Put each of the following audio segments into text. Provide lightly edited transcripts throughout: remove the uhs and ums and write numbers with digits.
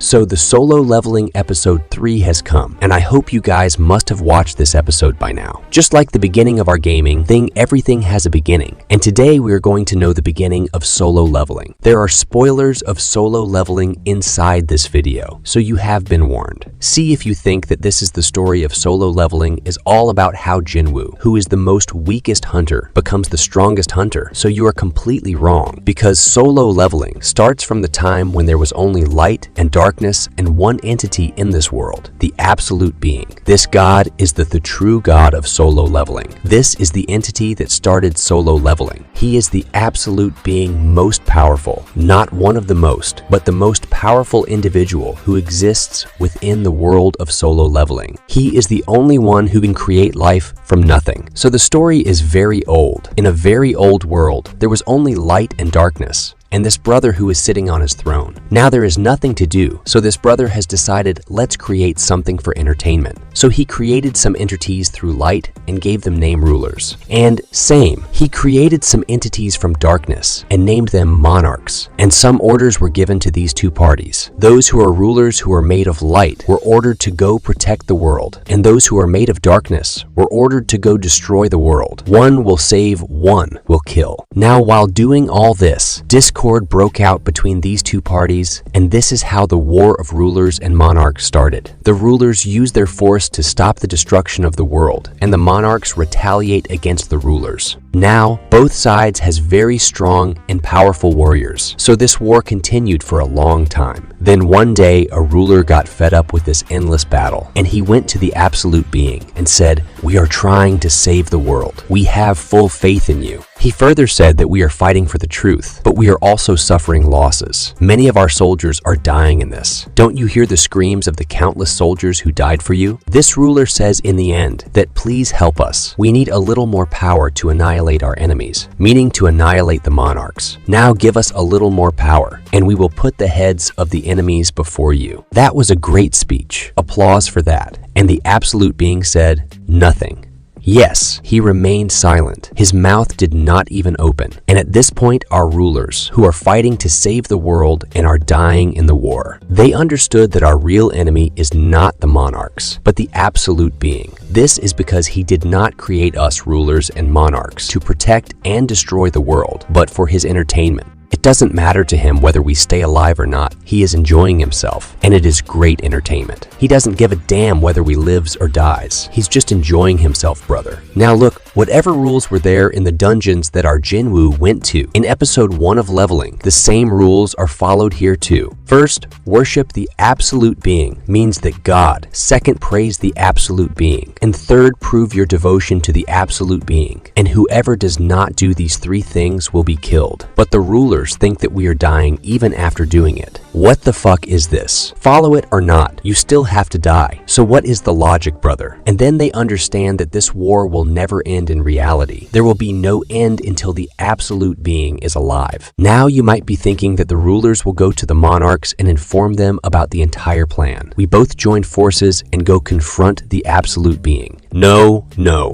So the solo leveling episode 3 has come, and I hope you guys must have watched this episode by now. Just like the beginning of our gaming thing, everything has a beginning. And today we are going to know the beginning of solo leveling. There are spoilers of solo leveling inside this video, so you have been warned. See if you think that this is the story of solo leveling is all about how Jin Woo, who is the most weakest hunter, becomes the strongest hunter. So you are completely wrong, because solo leveling starts from the time when there was only light and darkness and one entity in this world, the absolute being. This god is the true god of solo leveling. This is the entity that started solo leveling. He is the absolute being most powerful, not one of the most, but the most powerful individual who exists within the world of solo leveling. He is the only one who can create life from nothing. So the story is very old. In a very old world, there was only light and darkness, and this brother who is sitting on his throne. Now there is nothing to do, so this brother has decided, let's create something for entertainment. So he created some entities through light and gave them name rulers. And same, he created some entities from darkness and named them monarchs. And some orders were given to these two parties. Those who are rulers who are made of light were ordered to go protect the world, and those who are made of darkness were ordered to go destroy the world. One will save, one will kill. Now while doing all this, discord broke out between these two parties, and this is how the war of rulers and monarchs started. The rulers used their force to stop the destruction of the world, and the monarchs retaliate against the rulers. Now, both sides has very strong and powerful warriors, so this war continued for a long time. Then one day, a ruler got fed up with this endless battle, and he went to the absolute being and said, "We are trying to save the world. We have full faith in you." He further said that we are fighting for the truth, but we are also suffering losses. Many of our soldiers are dying in this. Don't you hear the screams of the countless soldiers who died for you? This ruler says in the end that please help us. We need a little more power to annihilate our enemies, meaning to annihilate the monarchs. Now give us a little more power, and we will put the heads of the enemies before you. That was a great speech. Applause for that. And the absolute being said nothing. Yes, he remained silent. His mouth did not even open. And at this point, our rulers, who are fighting to save the world and are dying in the war, they understood that our real enemy is not the monarchs, but the absolute being. This is because he did not create us rulers and monarchs to protect and destroy the world, but for his entertainment. It doesn't matter to him whether we stay alive or not. He is enjoying himself, and it is great entertainment. He doesn't give a damn whether we lives or dies. He's just enjoying himself, brother. Now look, whatever rules were there in the dungeons that our Jinwoo went to in episode 1 of leveling, the same rules are followed here too. First, worship the absolute being, means that God. Second, praise the absolute being. And third, prove your devotion to the absolute being. And whoever does not do these three things will be killed. But the rulers think that we are dying even after doing it. What the fuck is this? Follow it or not, you still have to die. So what is the logic, brother? And then they understand that this war will never end in reality. There will be no end until the absolute being is alive. Now you might be thinking that the rulers will go to the monarchs and inform them about the entire plan. We both join forces and go confront the absolute being. No,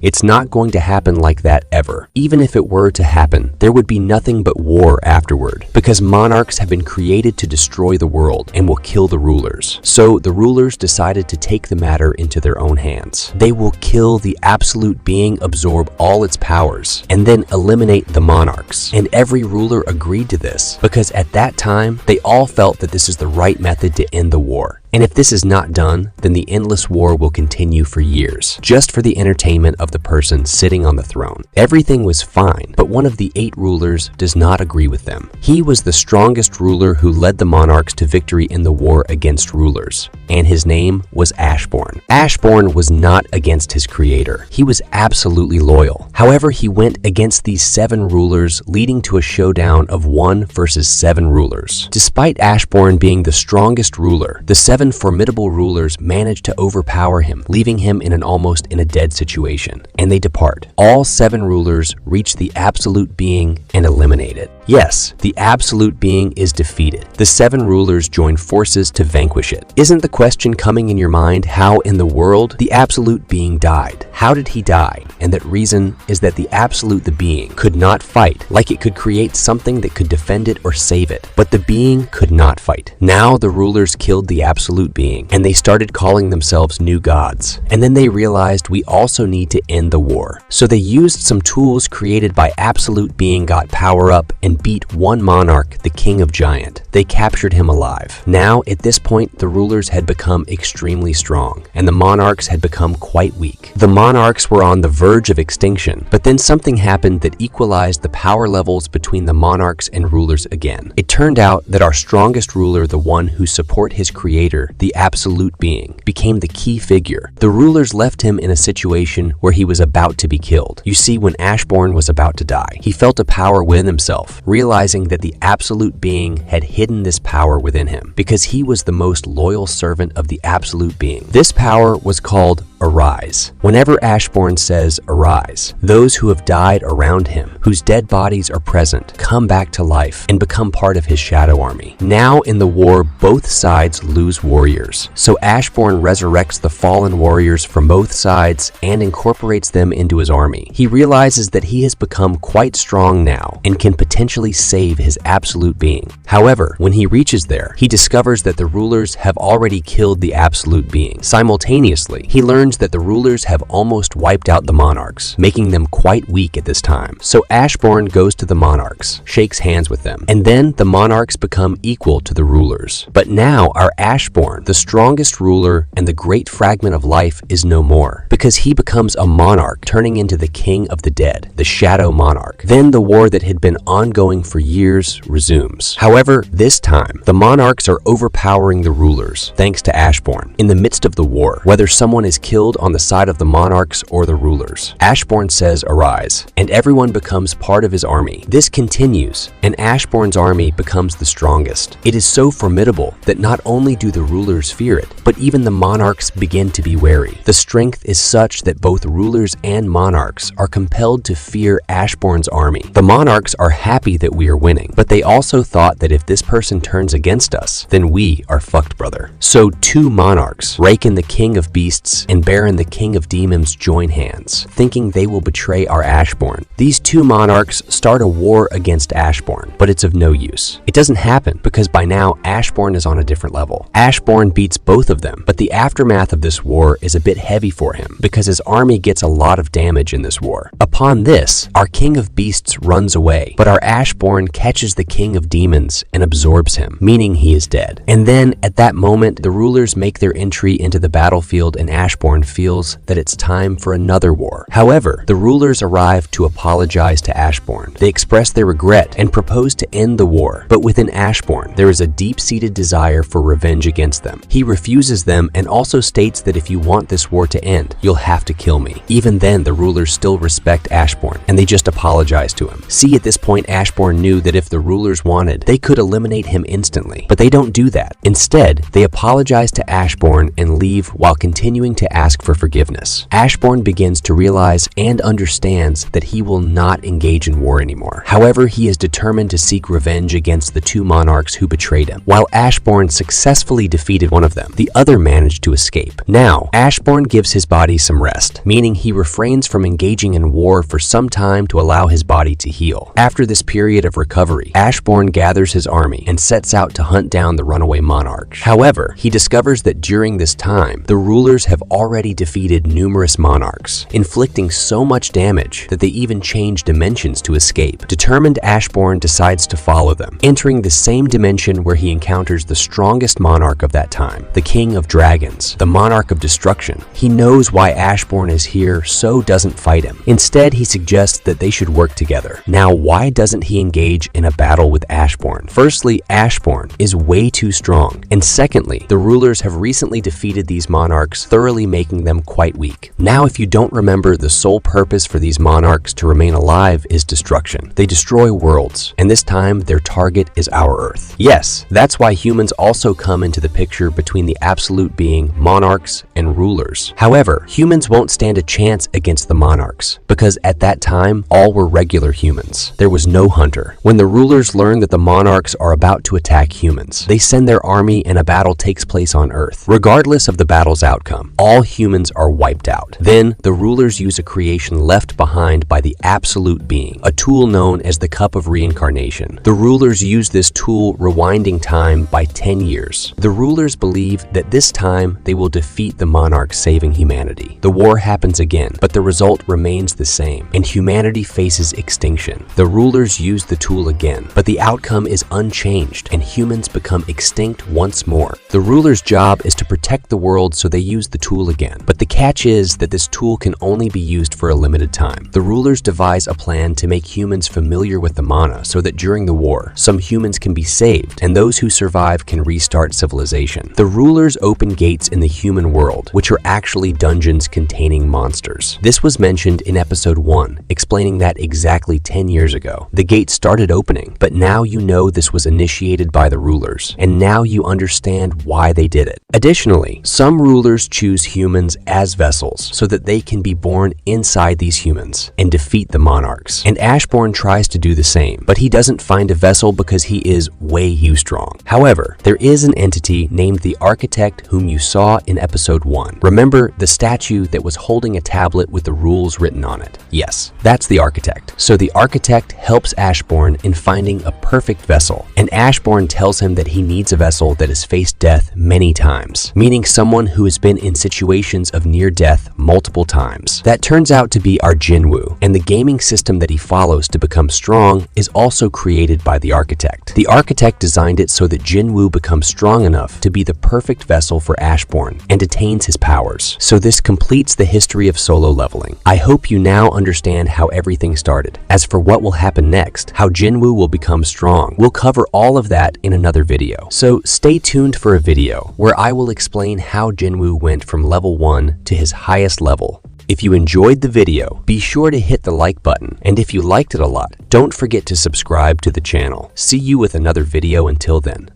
it's not going to happen like that ever. Even if it were to happen, there would be nothing but war afterward, because monarchs have been created to destroy the world and will kill the rulers. So the rulers decided to take the matter into their own hands. They will kill the absolute being, absorb all its powers, and then eliminate the monarchs. And every ruler agreed to this, because at that time, they all felt that this is the right method to end the war. And if this is not done, then the endless war will continue for years, just for the entertainment of the person sitting on the throne. Everything was fine, but one of the 8 rulers does not agree with them. He was the strongest ruler who led the monarchs to victory in the war against rulers, and his name was Ashborne. Ashborne was not against his creator. He was absolutely loyal. However, he went against these 7 rulers, leading to a showdown of 1 versus 7 rulers. Despite Ashborne being the strongest ruler, the 7 7 formidable rulers manage to overpower him, leaving him in a dead situation, and they depart. All 7 rulers reach the absolute being and eliminate it. Yes, the absolute being is defeated. The 7 rulers join forces to vanquish it. Isn't the question coming in your mind how in the world the absolute being died? How did he die? And that reason is that the absolute, the being, could not fight, like it could create something that could defend it or save it. But the being could not fight. Now the rulers killed the absolute being, and they started calling themselves new gods. And then they realized we also need to end the war. So they used some tools created by absolute being, got power up, and beat one monarch, the king of giant. They captured him alive. Now, at this point, the rulers had become extremely strong, and the monarchs had become quite weak. The monarchs were on the verge of extinction, but then something happened that equalized the power levels between the monarchs and rulers again. It turned out that our strongest ruler, the one who support his creator, the absolute being, became the key figure. The rulers left him in a situation where he was about to be killed. You see, when Ashborne was about to die, he felt a power within himself, realizing that the absolute being had hidden this power within him because he was the most loyal servant of the absolute being. This power was called arise. Whenever Ashborne says arise, those who have died around him, whose dead bodies are present, come back to life and become part of his shadow army. Now in the war, both sides lose warriors. So Ashborne resurrects the fallen warriors from both sides and incorporates them into his army. He realizes that he has become quite strong now and can potentially save his absolute being. However, when he reaches there, he discovers that the rulers have already killed the absolute being. Simultaneously, he learns that the rulers have almost wiped out the monarchs, making them quite weak at this time. So Ashborne goes to the monarchs, shakes hands with them, and then the monarchs become equal to the rulers. But now our Ashborne, the strongest ruler and the great fragment of life, is no more, because he becomes a monarch, turning into the king of the dead, the shadow monarch. Then the war that had been ongoing for years resumes. However, this time, the monarchs are overpowering the rulers, thanks to Ashborne. In the midst of the war, whether someone is killed on the side of the monarchs or the rulers, Ashborne says arise, and everyone becomes part of his army. This continues, and Ashborne's army becomes the strongest. It is so formidable that not only do the rulers fear it, but even the monarchs begin to be wary. The strength is such that both rulers and monarchs are compelled to fear Ashborne's army. The monarchs are happy that we are winning, but they also thought that if this person turns against us, then we are fucked, brother. So 2 monarchs, Raken the king of beasts and Baron the king of demons, join hands, thinking they will betray our Ashborne. These 2 monarchs start a war against Ashborne, but it's of no use. It doesn't happen because by now Ashborne is on a different level. Ashborne beats both of them, but the aftermath of this war is a bit heavy for him because his army gets a lot of damage in this war. Upon this, our king of beasts runs away, but our Ashborne catches the king of demons and absorbs him, meaning he is dead. And then at that moment, the rulers make their entry into the battlefield and Ashborne feels that it's time for another war. However, the rulers arrive to apologize to Ashborne. They express their regret and propose to end the war, but within Ashborne, there is a deep-seated desire for revenge against them. He refuses them and also states that if you want this war to end, you'll have to kill me. Even then, the rulers still respect Ashborne, and they just apologize to him. See, at this point, Ashborne knew that if the rulers wanted, they could eliminate him instantly, but they don't do that. Instead, they apologize to Ashborne and leave while continuing to ask for forgiveness. Ashborne begins to realize and understands that he will not engage in war anymore. However, he is determined to seek revenge against the 2 monarchs who betrayed him. While Ashborne successfully defeated one of them, the other managed to escape. Now, Ashborne gives his body some rest, meaning he refrains from engaging in war for some time to allow his body to heal. After this period of recovery, Ashborne gathers his army and sets out to hunt down the runaway monarch. However, he discovers that during this time, the rulers have already defeated numerous monarchs, inflicting so much damage that they even change dimensions to escape. Determined, Ashborne decides to follow them, entering the same dimension where he encounters the strongest monarch of that time, the king of dragons, the monarch of destruction. He knows why Ashborne is here, so doesn't fight him. Instead, he suggests that they should work together. Now, why doesn't doesn't he engage in a battle with Ashborne? Firstly, Ashborne is way too strong, and secondly, the rulers have recently defeated these monarchs, thoroughly making them quite weak. Now, if you don't remember, the sole purpose for these monarchs to remain alive is destruction. They destroy worlds, and this time their target is our Earth. Yes, that's why humans also come into the picture between the absolute being monarchs and rulers. However, humans won't stand a chance against the monarchs, because at that time, all were regular humans. There was no hunter. When the rulers learn that the monarchs are about to attack humans, they send their army and a battle takes place on Earth. Regardless of the battle's outcome, all humans are wiped out. Then, the rulers use a creation left behind by the absolute being, a tool known as the Cup of Reincarnation. The rulers use this tool, rewinding time by 10 years. The rulers believe that this time they will defeat the monarchs, saving humanity. The war happens again, but the result remains the same, and humanity faces extinction. The rulers use the tool again, but the outcome is unchanged, and humans become extinct once more. The rulers' job is to protect the world, so they use the tool again. But the catch is that this tool can only be used for a limited time. The rulers devise a plan to make humans familiar with the mana, so that during the war, some humans can be saved, and those who survive can restart civilization. The rulers open gates in the human world, which are actually dungeons containing monsters. This was mentioned in episode 1, explaining that exactly 10 years ago, the gate started opening, but now you know this was initiated by the rulers, and now you understand why they did it. Additionally, some rulers choose humans as vessels so that they can be born inside these humans and defeat the monarchs. And Ashborne tries to do the same, but he doesn't find a vessel because he is way too strong. However, there is an entity named the Architect whom you saw in episode 1. Remember the statue that was holding a tablet with the rules written on it? Yes, that's the Architect. So the Architect helps Ashborne in finding a perfect vessel, and Ashborne tells him that he needs a vessel that has faced death many times, meaning someone who has been in situations of near death multiple times. That turns out to be our Jin Woo, and the gaming system that he follows to become strong is also created by the Architect. The Architect designed it so that Jin Woo becomes strong enough to be the perfect vessel for Ashborne and attains his powers. So this completes the history of solo leveling. I hope you now understand how everything started. As for what will happen next, how Jinwoo will become strong, we'll cover all of that in another video. So stay tuned for a video where I will explain how Jinwoo went from level 1 to his highest level. If you enjoyed the video, be sure to hit the like button, and if you liked it a lot, don't forget to subscribe to the channel. See you with another video until then.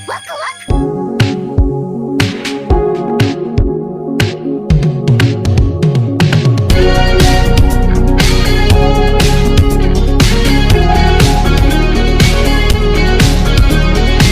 Waka waka.